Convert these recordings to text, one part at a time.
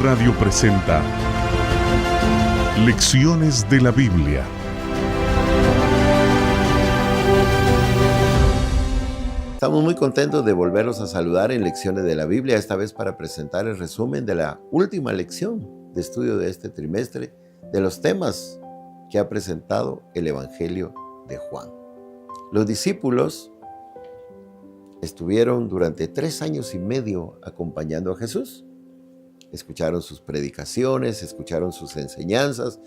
Radio presenta Lecciones de la Biblia. Estamos muy contentos de volverlos a saludar en Lecciones de la Biblia, esta vez para presentar el resumen de la última lección de estudio de este trimestre, de los temas que ha presentado el Evangelio de Juan. Los discípulos estuvieron durante 3 años y medio acompañando a Jesús. Escucharon sus predicaciones, escucharon sus enseñanzas,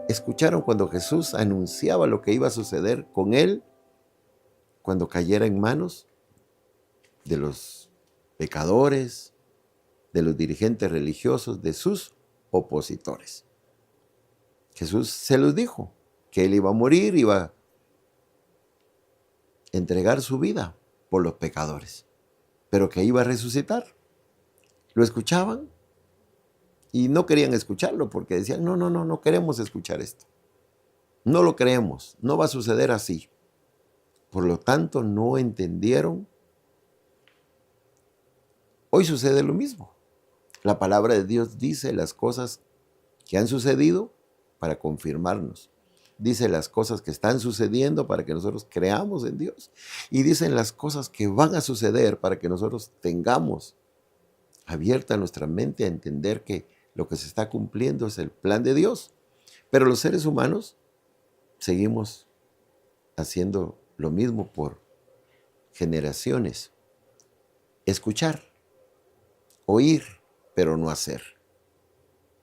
escucharon cuando Jesús anunciaba lo que iba a suceder con él cuando cayera en manos de los pecadores, de los dirigentes religiosos, de sus opositores. Jesús se los dijo que él iba a morir, iba a entregar su vida por los pecadores, pero que iba a resucitar. Lo escuchaban y no querían escucharlo porque decían, no queremos escuchar esto. No lo creemos, no va a suceder así. Por lo tanto, no entendieron. Hoy sucede lo mismo. La palabra de Dios dice las cosas que han sucedido para confirmarnos. Dice las cosas que están sucediendo para que nosotros creamos en Dios. Y dicen las cosas que van a suceder para que nosotros tengamos abierta nuestra mente a entender que lo que se está cumpliendo es el plan de Dios. Pero los seres humanos seguimos haciendo lo mismo por generaciones. Escuchar, oír, pero no hacer.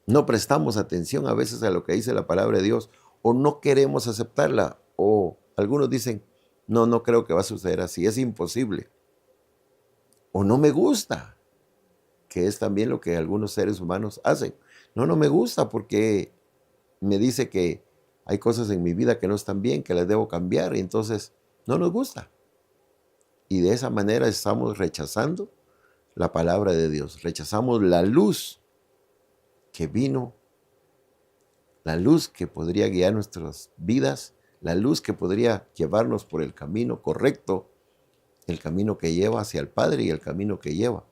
No prestamos atención a veces a lo que dice la palabra de Dios o no queremos aceptarla. O algunos dicen, no creo que va a suceder así, es imposible. O no me gusta, que es también lo que algunos seres humanos hacen. No me gusta porque me dice que hay cosas en mi vida que no están bien, que las debo cambiar, y entonces no nos gusta. Y de esa manera estamos rechazando la palabra de Dios. Rechazamos la luz que vino, la luz que podría guiar nuestras vidas, la luz que podría llevarnos por el camino correcto, el camino que lleva hacia el Padre y el camino que lleva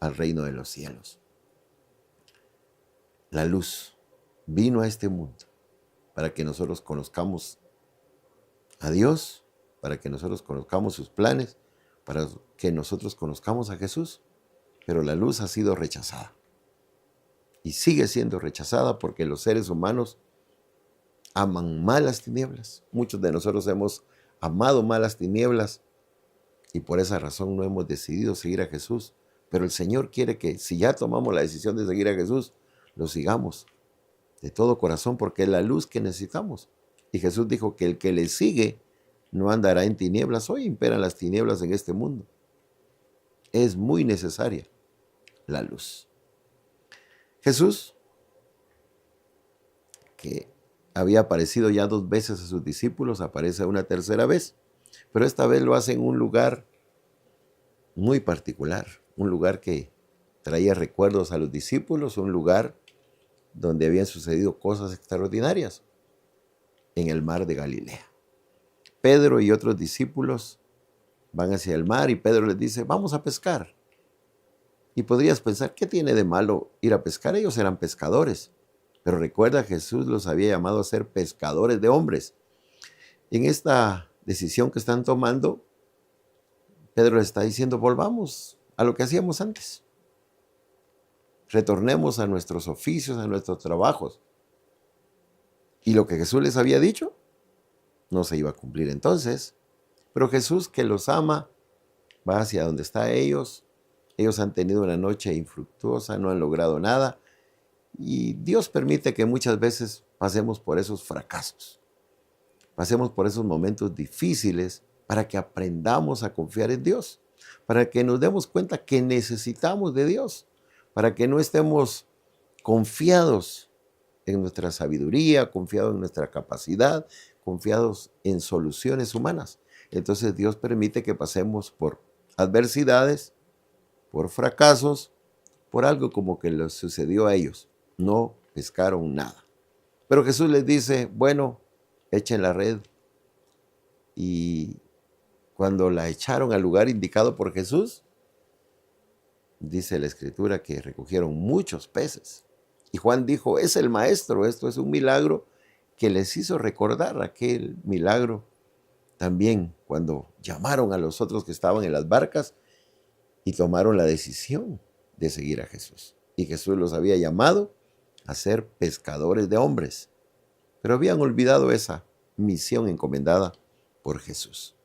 al reino de los cielos. La luz vino a este mundo para que nosotros conozcamos a Dios, para que nosotros conozcamos sus planes, para que nosotros conozcamos a Jesús. Pero la luz ha sido rechazada. Y sigue siendo rechazada porque los seres humanos aman más las tinieblas. Muchos de nosotros hemos amado más las tinieblas y por esa razón no hemos decidido seguir a Jesús. Pero el Señor quiere que si ya tomamos la decisión de seguir a Jesús, lo sigamos de todo corazón porque es la luz que necesitamos. Y Jesús dijo que el que le sigue no andará en tinieblas. Hoy imperan las tinieblas en este mundo. Es muy necesaria la luz. Jesús, que había aparecido ya 2 veces a sus discípulos, aparece una tercera vez. Pero esta vez lo hace en un lugar muy particular. Un lugar que traía recuerdos a los discípulos, un lugar donde habían sucedido cosas extraordinarias, en el mar de Galilea. Pedro y otros discípulos van hacia el mar y Pedro les dice, vamos a pescar. Y podrías pensar, ¿qué tiene de malo ir a pescar? Ellos eran pescadores. Pero recuerda, Jesús los había llamado a ser pescadores de hombres. En esta decisión que están tomando, Pedro les está diciendo, volvamos a lo que hacíamos antes. Retornemos a nuestros oficios, a nuestros trabajos. Y lo que Jesús les había dicho no se iba a cumplir entonces. Pero Jesús, que los ama, va hacia donde está ellos. Ellos han tenido una noche infructuosa, no han logrado nada. Y Dios permite que muchas veces pasemos por esos fracasos. Pasemos por esos momentos difíciles para que aprendamos a confiar en Dios. Para que nos demos cuenta que necesitamos de Dios, para que no estemos confiados en nuestra sabiduría, confiados en nuestra capacidad, confiados en soluciones humanas. Entonces Dios permite que pasemos por adversidades, por fracasos, por algo como que les sucedió a ellos. No pescaron nada. Pero Jesús les dice, bueno, echen la red. Y cuando la echaron al lugar indicado por Jesús, dice la Escritura que recogieron muchos peces. Y Juan dijo, es el maestro, esto es un milagro que les hizo recordar aquel milagro también cuando llamaron a los otros que estaban en las barcas y tomaron la decisión de seguir a Jesús. Y Jesús los había llamado a ser pescadores de hombres, pero habían olvidado esa misión encomendada por Jesús.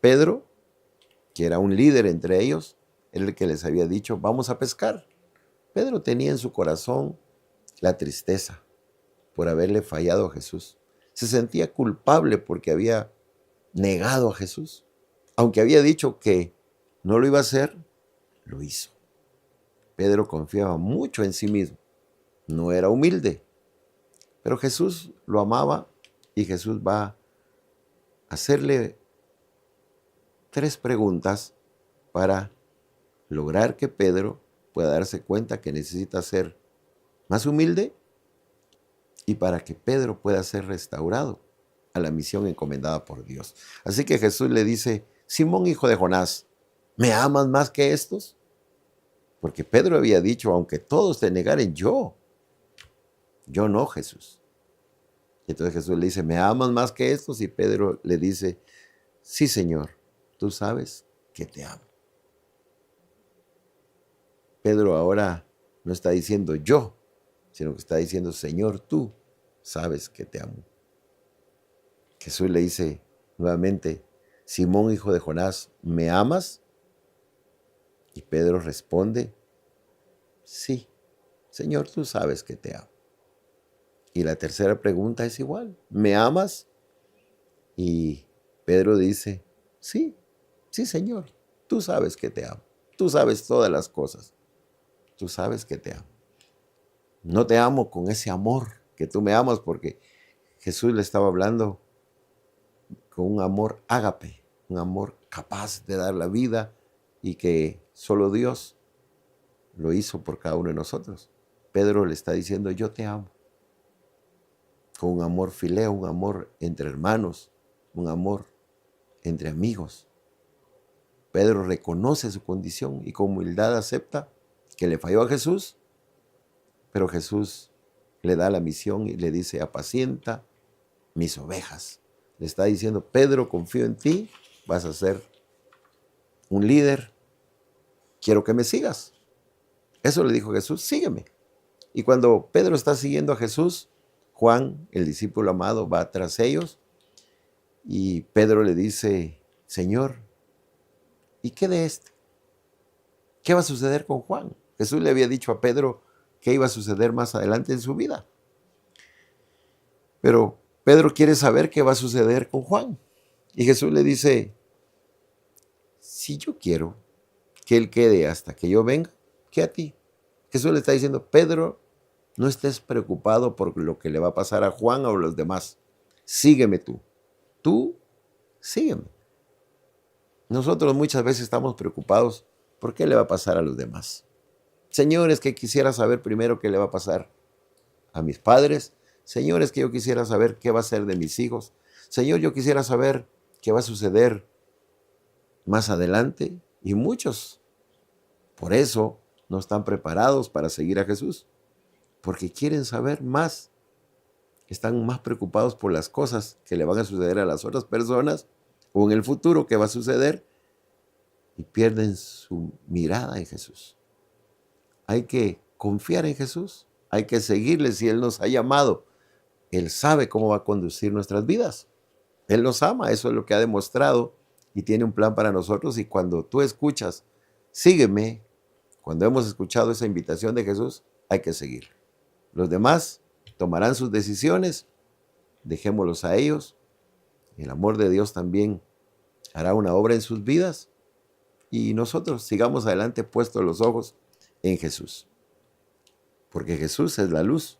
Pedro, que era un líder entre ellos, era el que les había dicho, vamos a pescar. Pedro tenía en su corazón la tristeza por haberle fallado a Jesús. Se sentía culpable porque había negado a Jesús. Aunque había dicho que no lo iba a hacer, lo hizo. Pedro confiaba mucho en sí mismo. No era humilde. Pero Jesús lo amaba y Jesús va a hacerle 3 preguntas para lograr que Pedro pueda darse cuenta que necesita ser más humilde y para que Pedro pueda ser restaurado a la misión encomendada por Dios. Así que Jesús le dice, Simón, hijo de Jonás, ¿me amas más que estos? Porque Pedro había dicho, aunque todos te negaren, yo no, Jesús. Y entonces Jesús le dice, ¿me amas más que estos? Y Pedro le dice, sí, Señor, tú sabes que te amo. Pedro ahora no está diciendo yo, sino que está diciendo, Señor, tú sabes que te amo. Jesús le dice nuevamente, Simón, hijo de Jonás, ¿me amas? Y Pedro responde, sí, Señor, tú sabes que te amo. Y la tercera pregunta es igual, ¿me amas? Y Pedro dice, sí, sí, Señor, tú sabes que te amo. Tú sabes todas las cosas. Tú sabes que te amo. No te amo con ese amor que tú me amas, porque Jesús le estaba hablando con un amor ágape, un amor capaz de dar la vida y que solo Dios lo hizo por cada uno de nosotros. Pedro le está diciendo, yo te amo. Con un amor fileo, un amor entre hermanos, un amor entre amigos. Pedro reconoce su condición y con humildad acepta que le falló a Jesús, pero Jesús le da la misión y le dice, apacienta mis ovejas. Le está diciendo, Pedro, confío en ti, vas a ser un líder, quiero que me sigas. Eso le dijo Jesús, sígueme. Y cuando Pedro está siguiendo a Jesús, Juan, el discípulo amado, va tras ellos y Pedro le dice, Señor, ¿y qué de este? ¿Qué va a suceder con Juan? Jesús le había dicho a Pedro qué iba a suceder más adelante en su vida. Pero Pedro quiere saber qué va a suceder con Juan. Y Jesús le dice, si yo quiero que él quede hasta que yo venga, ¿qué a ti? Jesús le está diciendo, Pedro, no estés preocupado por lo que le va a pasar a Juan o a los demás. Sígueme tú. Tú, sígueme. Nosotros muchas veces estamos preocupados por qué le va a pasar a los demás. Señores, que quisiera saber primero qué le va a pasar a mis padres. Señores, que yo quisiera saber qué va a ser de mis hijos. Señor, yo quisiera saber qué va a suceder más adelante. Y muchos, por eso, no están preparados para seguir a Jesús. Porque quieren saber más. Están más preocupados por las cosas que le van a suceder a las otras personas o en el futuro que va a suceder y pierden su mirada en Jesús. Hay que confiar en Jesús, hay que seguirle si Él nos ha llamado. Él sabe cómo va a conducir nuestras vidas. Él nos ama, eso es lo que ha demostrado y tiene un plan para nosotros. Y cuando tú escuchas, sígueme, cuando hemos escuchado esa invitación de Jesús, hay que seguirle. Los demás tomarán sus decisiones, dejémoslos a ellos. El amor de Dios también hará una obra en sus vidas y nosotros sigamos adelante puestos los ojos en Jesús. Porque Jesús es la luz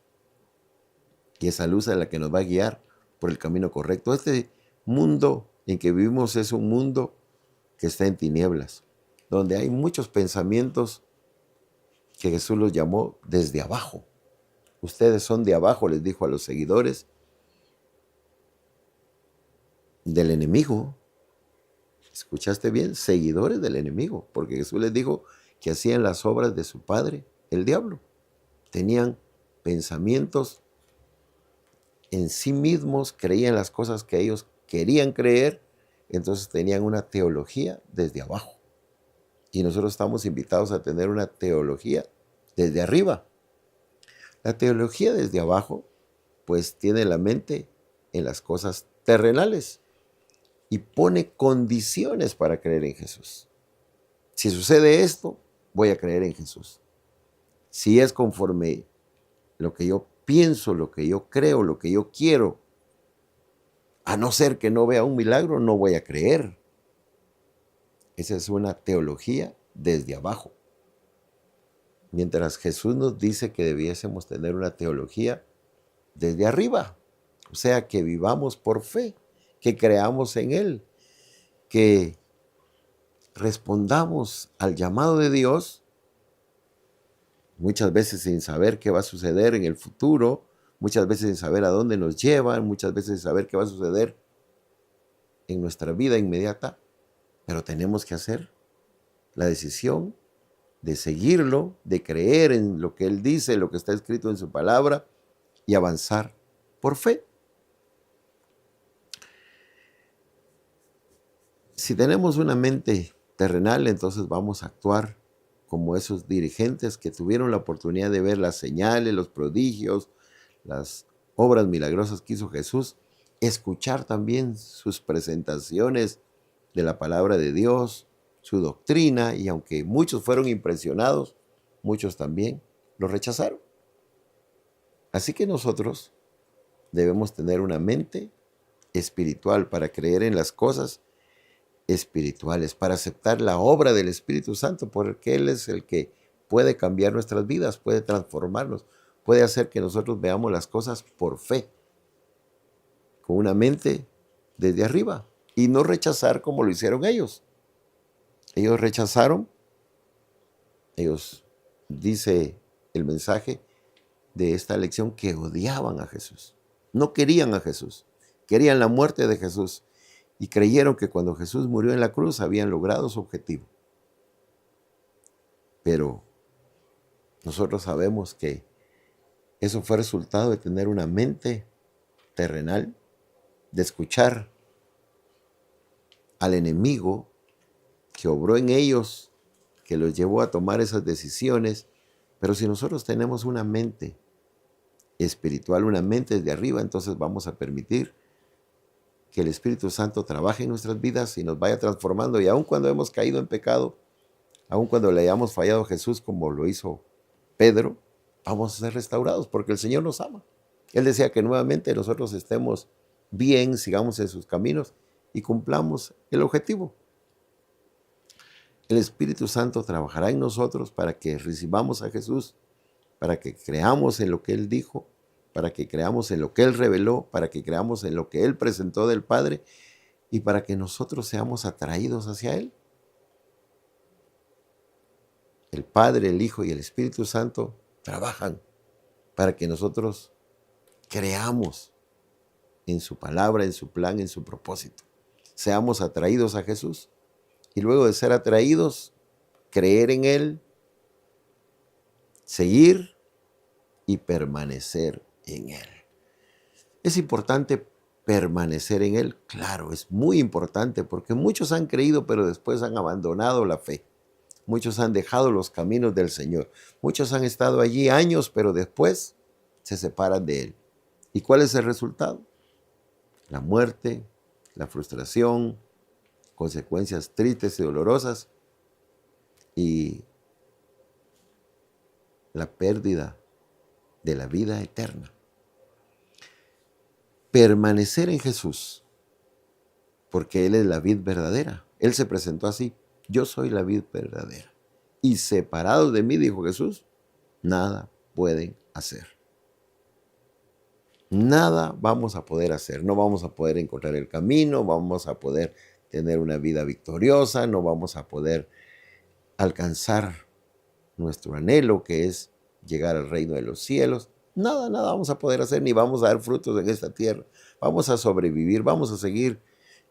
y esa luz es la que nos va a guiar por el camino correcto. Este mundo en que vivimos es un mundo que está en tinieblas, donde hay muchos pensamientos que Jesús los llamó desde abajo. Ustedes son de abajo, les dijo a los seguidores del enemigo. ¿Escuchaste bien? Seguidores del enemigo, porque Jesús les dijo que hacían las obras de su padre, el diablo. Tenían pensamientos en sí mismos, creían las cosas que ellos querían creer, entonces tenían una teología desde abajo. Y nosotros estamos invitados a tener una teología desde arriba. La teología desde abajo, pues tiene la mente en las cosas terrenales y pone condiciones para creer en Jesús. Si sucede esto, voy a creer en Jesús. Si es conforme lo que yo pienso, lo que yo creo, lo que yo quiero, a no ser que no vea un milagro, no voy a creer. Esa es una teología desde abajo. Mientras Jesús nos dice que debiésemos tener una teología desde arriba. O sea, que vivamos por fe, que creamos en Él, que respondamos al llamado de Dios, muchas veces sin saber qué va a suceder en el futuro, muchas veces sin saber a dónde nos llevan, muchas veces sin saber qué va a suceder en nuestra vida inmediata, pero tenemos que hacer la decisión de seguirlo, de creer en lo que Él dice, lo que está escrito en su palabra y avanzar por fe. Si tenemos una mente terrenal, entonces vamos a actuar como esos dirigentes que tuvieron la oportunidad de ver las señales, los prodigios, las obras milagrosas que hizo Jesús, escuchar también sus presentaciones de la palabra de Dios, su doctrina, y aunque muchos fueron impresionados, muchos también lo rechazaron. Así que nosotros debemos tener una mente espiritual para creer en las cosas espirituales, para aceptar la obra del Espíritu Santo, porque Él es el que puede cambiar nuestras vidas, puede transformarnos, puede hacer que nosotros veamos las cosas por fe, con una mente desde arriba, y no rechazar como lo hicieron ellos. Ellos rechazaron, dice el mensaje de esta lección, que odiaban a Jesús. No querían a Jesús, querían la muerte de Jesús. Y creyeron que cuando Jesús murió en la cruz habían logrado su objetivo. Pero nosotros sabemos que eso fue resultado de tener una mente terrenal, de escuchar al enemigo que obró en ellos, que los llevó a tomar esas decisiones. Pero si nosotros tenemos una mente espiritual, una mente de arriba, entonces vamos a permitir que el Espíritu Santo trabaje en nuestras vidas y nos vaya transformando. Y aun cuando hemos caído en pecado, aun cuando le hayamos fallado a Jesús como lo hizo Pedro, vamos a ser restaurados porque el Señor nos ama. Él decía que nuevamente nosotros estemos bien, sigamos en sus caminos y cumplamos el objetivo. El Espíritu Santo trabajará en nosotros para que recibamos a Jesús, para que creamos en lo que Él dijo, para que creamos en lo que Él reveló, para que creamos en lo que Él presentó del Padre y para que nosotros seamos atraídos hacia Él. El Padre, el Hijo y el Espíritu Santo trabajan para que nosotros creamos en su palabra, en su plan, en su propósito. Seamos atraídos a Jesús y luego de ser atraídos, creer en Él, seguir y permanecer en Él. ¿Es importante permanecer en Él? Claro, es muy importante porque muchos han creído pero después han abandonado la fe. Muchos han dejado los caminos del Señor. Muchos han estado allí años pero después se separan de Él. ¿Y cuál es el resultado? La muerte, la frustración, consecuencias tristes y dolorosas y la pérdida de la vida eterna. Permanecer en Jesús, porque Él es la vid verdadera. Él se presentó así: yo soy la vid verdadera. Y separados de mí, dijo Jesús, nada pueden hacer. Nada vamos a poder hacer. No vamos a poder encontrar el camino, vamos a poder tener una vida victoriosa, no vamos a poder alcanzar nuestro anhelo, que es llegar al reino de los cielos. Nada vamos a poder hacer, ni vamos a dar frutos en esta tierra. Vamos a sobrevivir, vamos a seguir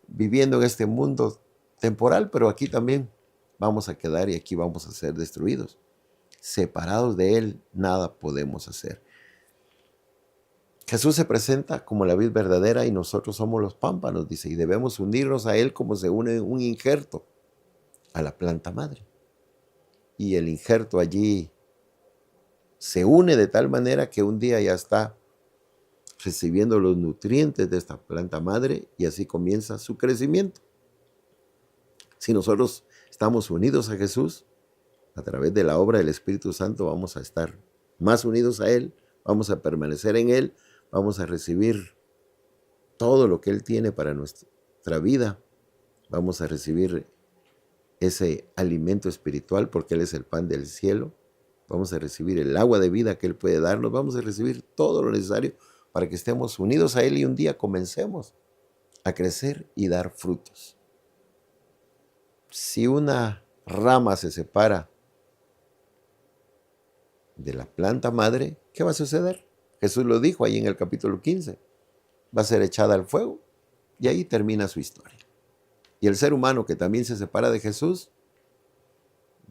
viviendo en este mundo temporal, pero aquí también vamos a quedar y aquí vamos a ser destruidos. Separados de Él, nada podemos hacer. Jesús se presenta como la vid verdadera y nosotros somos los pámpanos, dice, y debemos unirnos a Él como se une un injerto a la planta madre. Y el injerto allí se une de tal manera que un día ya está recibiendo los nutrientes de esta planta madre y así comienza su crecimiento. Si nosotros estamos unidos a Jesús, a través de la obra del Espíritu Santo vamos a estar más unidos a Él, vamos a permanecer en Él, vamos a recibir todo lo que Él tiene para nuestra vida, vamos a recibir ese alimento espiritual porque Él es el pan del cielo, vamos a recibir el agua de vida que Él puede darnos, vamos a recibir todo lo necesario para que estemos unidos a Él y un día comencemos a crecer y dar frutos. Si una rama se separa de la planta madre, ¿qué va a suceder? Jesús lo dijo ahí en el capítulo 15. Va a ser echada al fuego y ahí termina su historia. Y el ser humano que también se separa de Jesús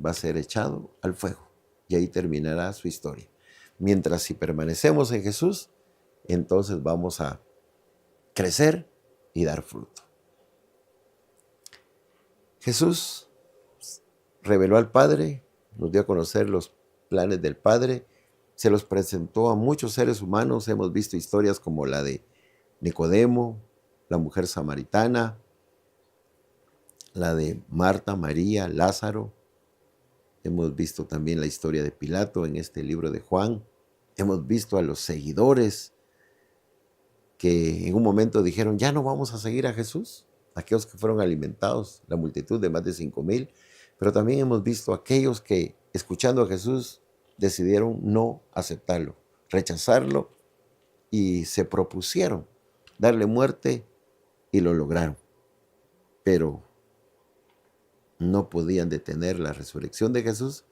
va a ser echado al fuego y ahí terminará su historia. Mientras si permanecemos en Jesús, entonces vamos a crecer y dar fruto. Jesús reveló al Padre, nos dio a conocer los planes del Padre, se los presentó a muchos seres humanos. Hemos visto historias como la de Nicodemo, la mujer samaritana, la de Marta, María, Lázaro. Hemos visto también la historia de Pilato en este libro de Juan. Hemos visto a los seguidores que en un momento dijeron, ya no vamos a seguir a Jesús. Aquellos que fueron alimentados, la multitud de más de 5,000. Pero también hemos visto a aquellos que, escuchando a Jesús, decidieron no aceptarlo, rechazarlo y se propusieron darle muerte y lo lograron. Pero no podían detener la resurrección de Jesús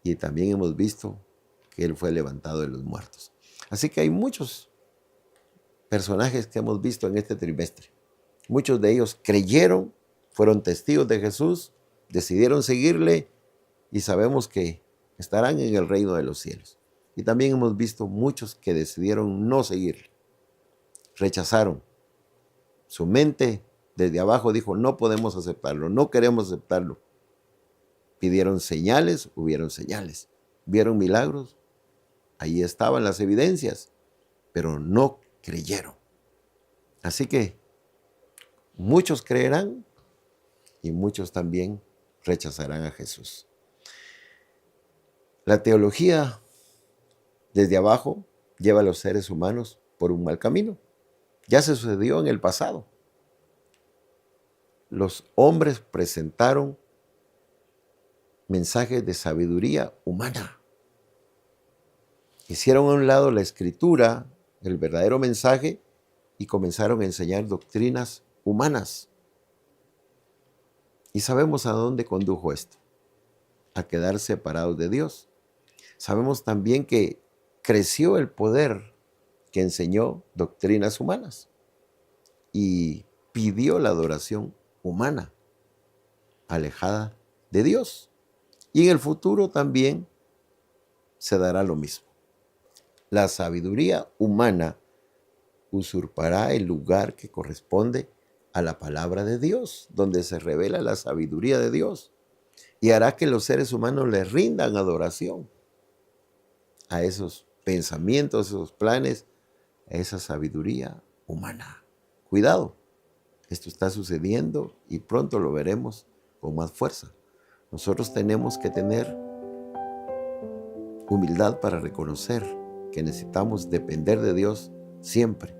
y también hemos visto que Él fue levantado de los muertos. Así que hay muchos personajes que hemos visto en este trimestre. Muchos de ellos creyeron, fueron testigos de Jesús, decidieron seguirle y sabemos que estarán en el reino de los cielos. Y también hemos visto muchos que decidieron no seguirle, rechazaron. Su mente desde abajo dijo, no podemos aceptarlo, no queremos aceptarlo. Pidieron señales, hubieron señales. Vieron milagros, ahí estaban las evidencias, pero no creyeron. Así que muchos creerán y muchos también rechazarán a Jesús. La teología desde abajo lleva a los seres humanos por un mal camino. Ya se sucedió en el pasado. Los hombres presentaron mensajes de sabiduría humana. Hicieron a un lado la escritura, el verdadero mensaje, y comenzaron a enseñar doctrinas humanas. Y sabemos a dónde condujo esto, a quedar separados de Dios. Sabemos también que creció el poder que enseñó doctrinas humanas y pidió la adoración humana, alejada de Dios. Y en el futuro también se dará lo mismo. La sabiduría humana usurpará el lugar que corresponde a la palabra de Dios, donde se revela la sabiduría de Dios, y hará que los seres humanos le rindan adoración a esos pensamientos, esos planes, a esa sabiduría humana. Cuidado, esto está sucediendo y pronto lo veremos con más fuerza. Nosotros tenemos que tener humildad para reconocer que necesitamos depender de Dios siempre.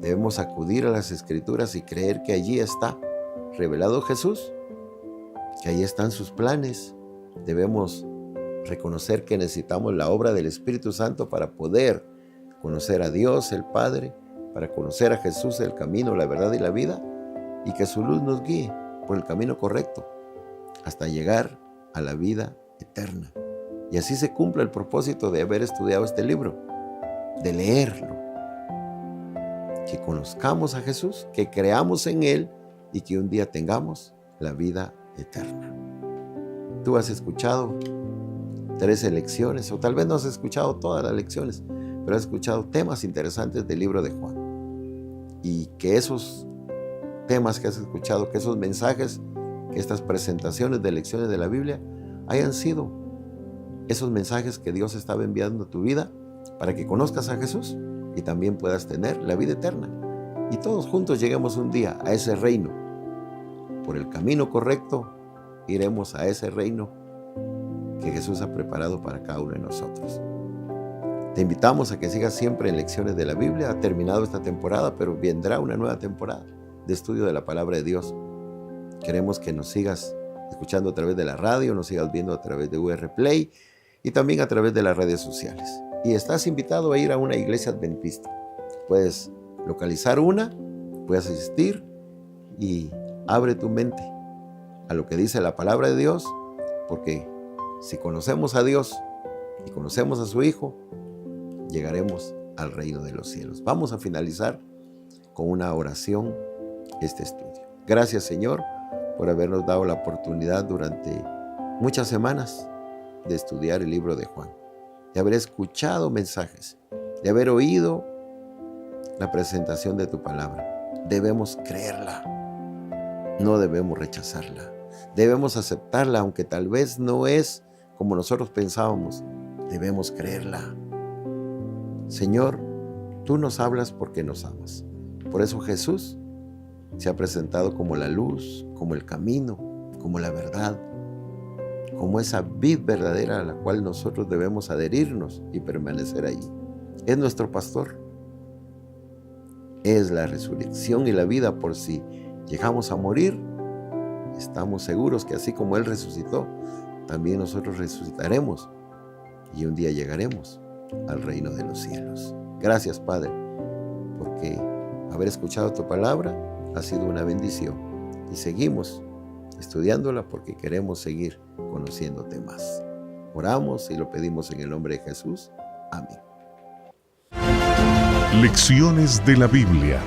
Debemos acudir a las Escrituras y creer que allí está revelado Jesús, que allí están sus planes. Debemos reconocer que necesitamos la obra del Espíritu Santo para poder conocer a Dios, el Padre, para conocer a Jesús, el camino, la verdad y la vida, y que su luz nos guíe por el camino correcto hasta llegar a la vida eterna. Y así se cumple el propósito de haber estudiado este libro, de leerlo, que conozcamos a Jesús, que creamos en Él y que un día tengamos la vida eterna. tú has escuchado 13 lecciones, o tal vez no has escuchado todas las lecciones, pero has escuchado temas interesantes del libro de Juan. Y que esos temas que has escuchado, que esos mensajes, que estas presentaciones de lecciones de la Biblia hayan sido esos mensajes que Dios estaba enviando a tu vida para que conozcas a Jesús y también puedas tener la vida eterna. Y todos juntos lleguemos un día a ese reino. Por el camino correcto iremos a ese reino que Jesús ha preparado para cada uno de nosotros. Te invitamos a que sigas siempre en Lecciones de la Biblia. Ha terminado esta temporada, pero vendrá una nueva temporada de estudio de la palabra de Dios. Queremos que nos sigas escuchando a través de la radio, nos sigas viendo a través de UR Play y también a través de las redes sociales. Y estás invitado a ir a una iglesia adventista. Puedes localizar una, puedes asistir y abre tu mente a lo que dice la palabra de Dios, porque si conocemos a Dios y conocemos a su Hijo, llegaremos al reino de los cielos. Vamos a finalizar con una oración este estudio. Gracias, Señor, por habernos dado la oportunidad durante muchas semanas de estudiar el libro de Juan, de haber escuchado mensajes, de haber oído la presentación de tu palabra. Debemos creerla, no debemos rechazarla. Debemos aceptarla, aunque tal vez no es como nosotros pensábamos. Debemos creerla. Señor, tú nos hablas porque nos amas. Por eso Jesús se ha presentado como la luz, como el camino, como la verdad, como esa vid verdadera a la cual nosotros debemos adherirnos y permanecer allí. Es nuestro pastor. Es la resurrección y la vida. Por si llegamos a morir, estamos seguros que así como Él resucitó, también nosotros resucitaremos y un día llegaremos al reino de los cielos. Gracias, Padre, porque haber escuchado tu palabra ha sido una bendición y seguimos estudiándola porque queremos seguir conociéndote más. Oramos y lo pedimos en el nombre de Jesús. Amén. Lecciones de la Biblia